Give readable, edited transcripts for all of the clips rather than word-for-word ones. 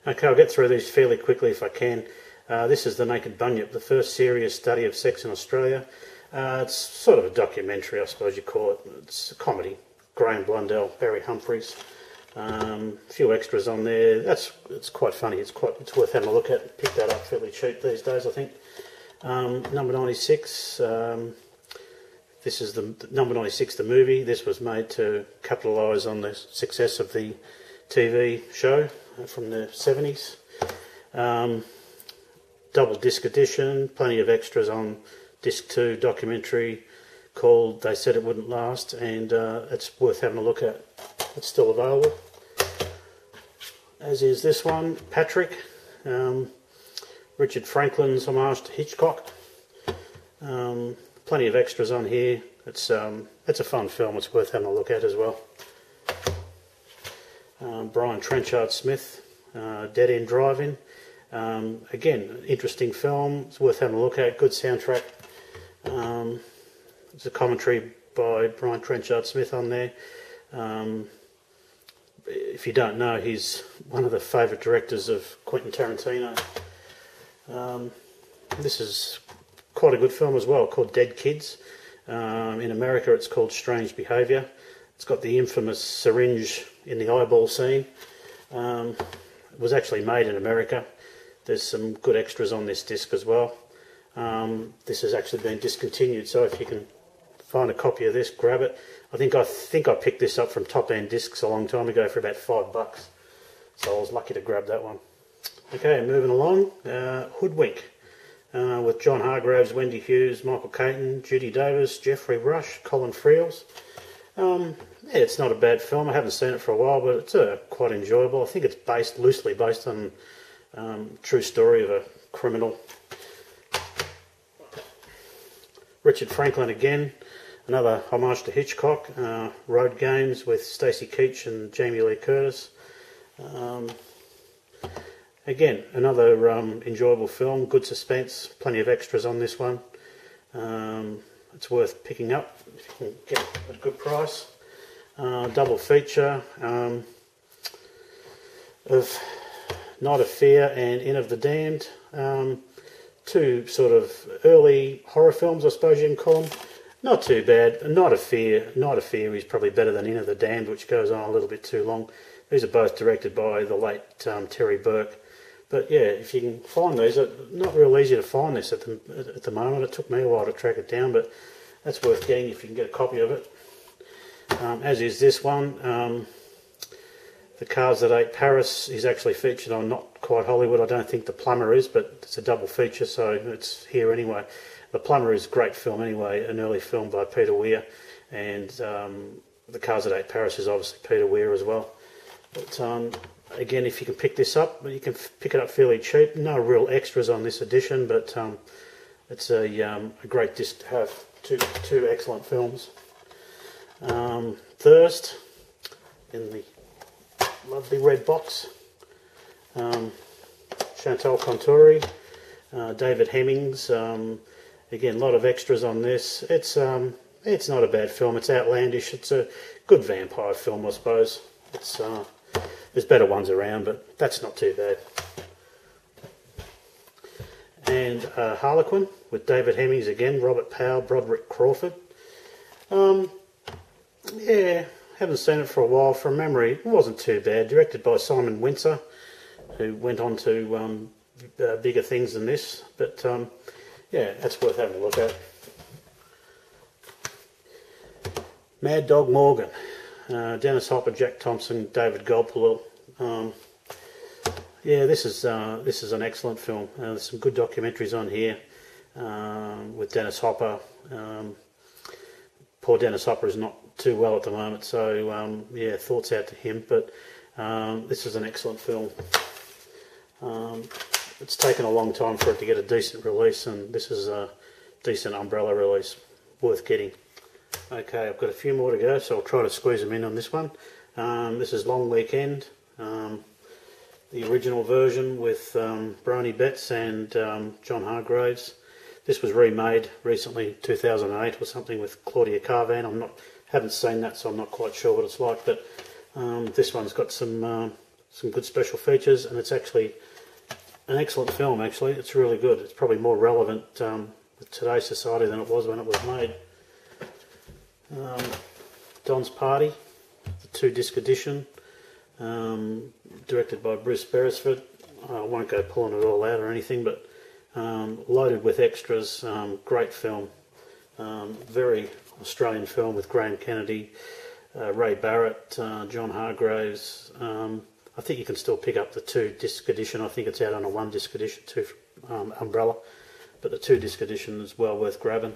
Okay, I'll get through these fairly quickly if I can. This is The Naked Bunyip, the first serious study of sex in Australia. It's sort of a documentary, I suppose you call it. It's a comedy. Graham Blundell, Barry Humphries, a few extras on there. It's quite funny. It's worth having a look at. Pick that up fairly cheap these days, I think. Number 96. This is the Number 96, the movie. This was made to capitalise on the success of the TV show from the 70s. Double disc edition, plenty of extras on disc 2, documentary called They Said It Wouldn't Last, and it's worth having a look at. It's still available. As is this one, Patrick, Richard Franklin's homage to Hitchcock. Plenty of extras on here. It's a fun film. It's worth having a look at as well. Brian Trenchard Smith, Dead End Drive-In. Again, an interesting film. It's worth having a look at. Good soundtrack. There's a commentary by Brian Trenchard Smith on there. If you don't know, he's one of the favourite directors of Quentin Tarantino. This is quite a good film as well, called Dead Kids. In America it's called Strange Behaviour. It's got the infamous syringe in the eyeball scene. It was actually made in America. There's some good extras on this disc as well. This has actually been discontinued, so if you can find a copy of this, grab it. I think I picked this up from Top End Discs a long time ago for about $5, so I was lucky to grab that one. Okay, moving along. Hoodwink, with John Hargraves, Wendy Hughes, Michael Caton, Judy Davis, Jeffrey Rush, Colin Friels. Yeah, it's not a bad film. I haven't seen it for a while, but it's quite enjoyable. I think it's loosely based on true story of a criminal. Richard Franklin again, another homage to Hitchcock. Road Games with Stacey Keach and Jamie Lee Curtis. Again, another enjoyable film, good suspense, plenty of extras on this one. It's worth picking up if you can get it at a good price. Double feature of Night of Fear and Inn of the Damned. Two sort of early horror films, I suppose you can call them. Not too bad. Night of Fear is probably better than Inn of the Damned, which goes on a little bit too long. These are both directed by the late Terry Burke. But yeah, if you can find these, it's not real easy to find this at the moment. It took me a while to track it down, but that's worth getting if you can get a copy of it. As is this one. The Cars That Ate Paris is actually featured on Not Quite Hollywood. I don't think The Plumber is, but it's a double feature, so it's here anyway. The Plumber is a great film anyway, an early film by Peter Weir, and The Cars That Ate Paris is obviously Peter Weir as well. But again, if you can pick this up, you can pick it up fairly cheap. No real extras on this edition, but it's a great disc to have. Two excellent films. Thirst, in the lovely red box. Chantal Contori, David Hemmings. Again, a lot of extras on this. It's not a bad film. It's outlandish. It's a good vampire film, I suppose. There's better ones around, but that's not too bad. And Harlequin with David Hemmings again, Robert Powell, Broderick Crawford. Yeah, haven't seen it for a while. From memory, it wasn't too bad. Directed by Simon Windsor, who went on to bigger things than this. But yeah, that's worth having a look at. Mad Dog Morgan, Dennis Hopper, Jack Thompson, David Goldpool. Yeah, this is an excellent film. There's some good documentaries on here with Dennis Hopper. Poor Dennis Hopper is not too well at the moment, so yeah, thoughts out to him. But this is an excellent film. It's taken a long time for it to get a decent release, and this is a decent umbrella release, worth getting. Okay, I've got a few more to go, so I'll try to squeeze them in on this one. This is Long Weekend, the original version with Brony Betts and John Hargraves. This was remade recently, 2008 or something, with Claudia Karvan. Haven't seen that, so I'm not quite sure what it's like. But this one's got some some good special features, and it's actually an excellent film. Actually, it's really good. It's probably more relevant with today's society than it was when it was made. Don's Party, the 2-disc edition, directed by Bruce Beresford. I won't go pulling it all out or anything, but loaded with extras. Great film, very Australian film with Graham Kennedy, Ray Barrett, John Hargraves. I think you can still pick up the 2-disc edition. I think it's out on a 1-disc edition too, Umbrella, but the 2-disc edition is well worth grabbing.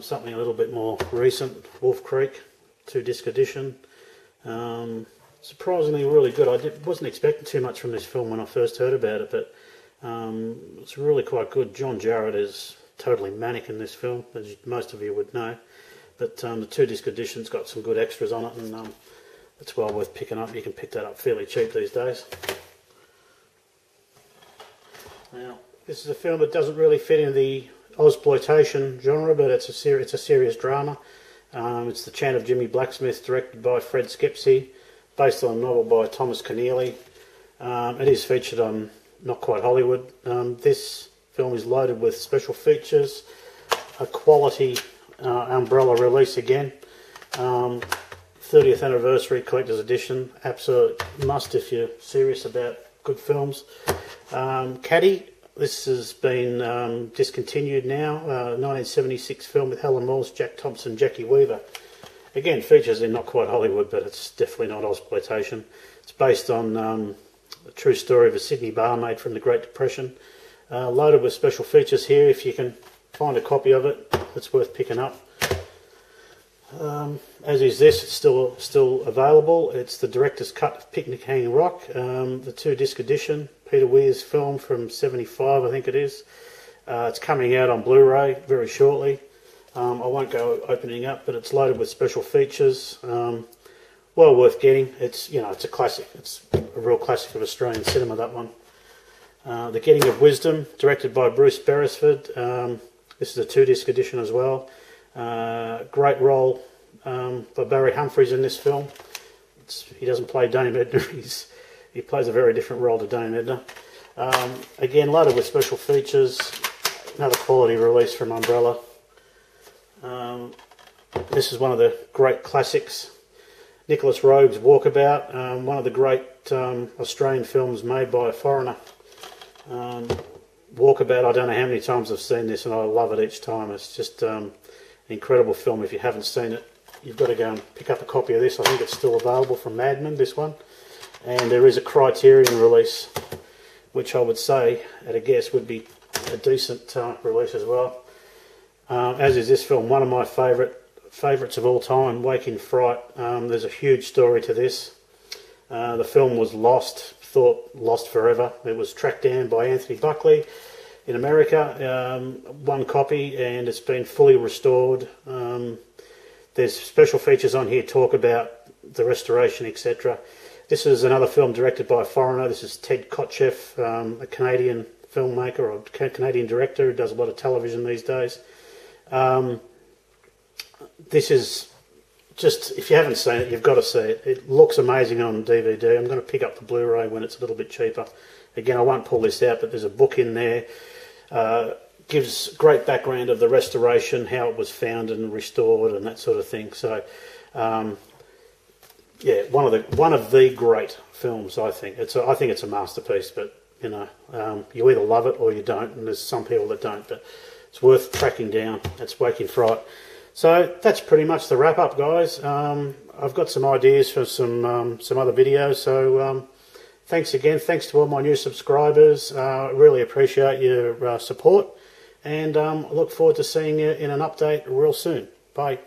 Something a little bit more recent, Wolf Creek, 2-disc edition. Surprisingly really good. I wasn't expecting too much from this film when I first heard about it, but it's really quite good. John Jarratt is totally manic in this film, as most of you would know. But the 2-disc edition's got some good extras on it, and it's well worth picking up. You can pick that up fairly cheap these days. Now, this is a film that doesn't really fit in the Ozploitation genre, but it's a serious drama. It's The Chant of Jimmy Blacksmith, directed by Fred Skepsey, based on a novel by Thomas Keneally. It is featured on Not Quite Hollywood. This film is loaded with special features, a quality Umbrella release again, 30th anniversary collector's edition, absolute must if you're serious about good films. Caddy, this has been discontinued now, 1976 film with Helen Morse, Jack Thompson, Jackie Weaver. Again, features in Not Quite Hollywood, but it's definitely not Ozploitation. It's based on a true story of a Sydney barmaid from the Great Depression. Loaded with special features here. If you can find a copy of it, it's worth picking up. As is this, it's still available. It's the director's cut of Picnic Hanging Rock, the 2-disc edition, Peter Weir's film from '75, I think it is. It's coming out on Blu-ray very shortly. I won't go opening up, but it's loaded with special features. Well worth getting. It's a classic. It's a real classic of Australian cinema, that one. The Getting of Wisdom, directed by Bruce Beresford. This is a 2-disc edition as well. Great role by Barry Humphries in this film. He doesn't play Dame Edna. He plays a very different role to Dame Edna. Again, loaded with special features. Another quality release from Umbrella. This is one of the great classics. Nicholas Roeg's Walkabout, one of the great Australian films made by a foreigner. Walkabout, I don't know how many times I've seen this, and I love it each time. It's just an incredible film. If you haven't seen it, you've got to go and pick up a copy of this. I think it's still available from Madman, this one. And there is a Criterion release, which I would say, at a guess, would be a decent release as well. As is this film, one of my favourites of all time, Waking Fright. There's a huge story to this. The film was thought lost forever. It was tracked down by Anthony Buckley in America, one copy, and it's been fully restored. There's special features on here talk about the restoration, etc. This is another film directed by a foreigner. This is Ted Kotcheff, a Canadian filmmaker or Canadian director who does a lot of television these days. This is just, if you haven't seen it, you've got to see it. It looks amazing on DVD. I'm going to pick up the Blu-ray when it's a little bit cheaper. Again, I won't pull this out, but there's a book in there. Gives great background of the restoration, how it was found and restored, and that sort of thing. So, yeah, one of the great films. I think it's a masterpiece. But you either love it or you don't, and there's some people that don't. But it's worth tracking down. It's Waking Fright. So that's pretty much the wrap up, guys. I've got some ideas for some other videos. So thanks again. Thanks to all my new subscribers. Really appreciate your support, and I look forward to seeing you in an update real soon. Bye.